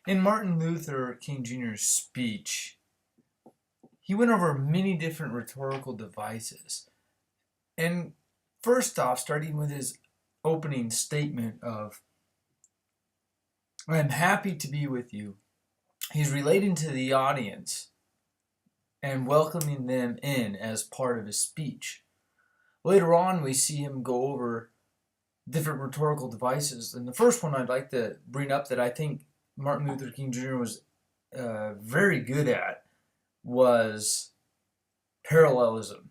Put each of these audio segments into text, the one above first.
In Martin Luther King Jr.'s speech, he went over many different rhetorical devices. And first off, starting with his opening statement of, "I'm happy to be with you." He's relating to the audience and welcoming them in as part of his speech. Later on, we see him go over different rhetorical devices. And the first one I'd like to bring up that I think Martin Luther King Jr. was very good at was parallelism.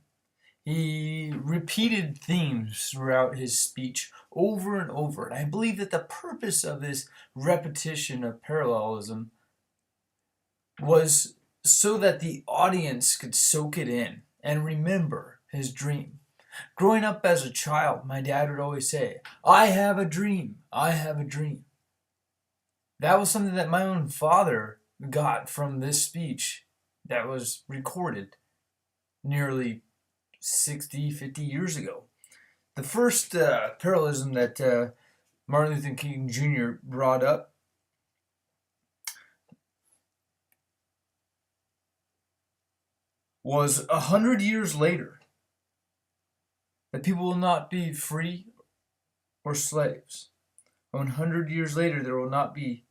He repeated themes throughout his speech over and over. And I believe that the purpose of this repetition of parallelism was so that the audience could soak it in and remember his dream. Growing up as a child, my dad would always say, "I have a dream, I have a dream." That was something that my own father got from this speech that was recorded nearly 60, 50 years ago. The first parallelism that Martin Luther King Jr. brought up was 100 years later, that people will not be free or slaves. 100 years later, there will not be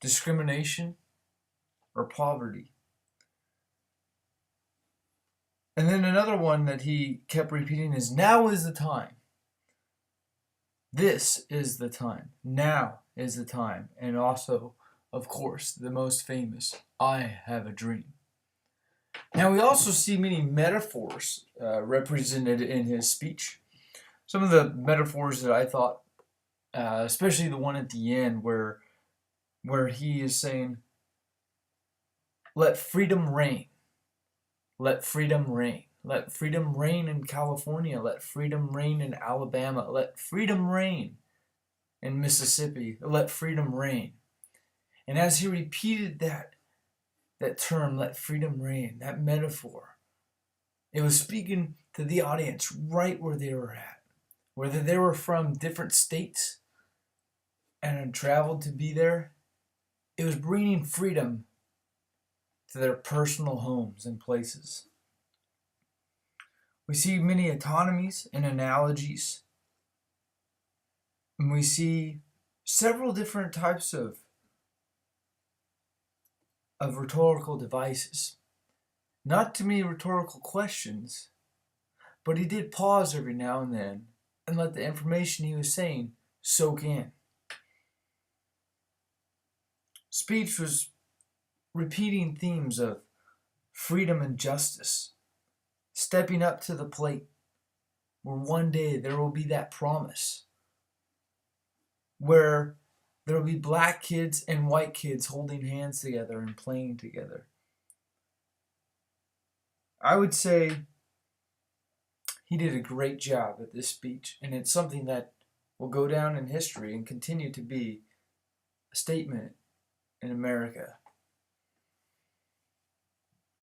discrimination or poverty. And then another one that he kept repeating is, "Now is the time. This is the time. Now is the time." And also, of course, the most famous, "I have a dream." Now, we also see many metaphors represented in his speech. Some of the metaphors that I thought, especially the one at the end where he is saying, "Let freedom reign. Let freedom reign. Let freedom reign in California. Let freedom reign in Alabama. Let freedom reign in Mississippi. Let freedom reign." And as he repeated that term, "let freedom reign," that metaphor, it was speaking to the audience right where they were at. Whether they were from different states and had traveled to be there, it was bringing freedom to their personal homes and places. We see many autonomies and analogies, and we see several different types of rhetorical devices. Not too many rhetorical questions, but he did pause every now and then and let the information he was saying soak in. Speech was repeating themes of freedom and justice, stepping up to the plate, where one day there will be that promise, where there will be black kids and white kids holding hands together and playing together. I would say he did a great job at this speech, and it's something that will go down in history and continue to be a statement in America.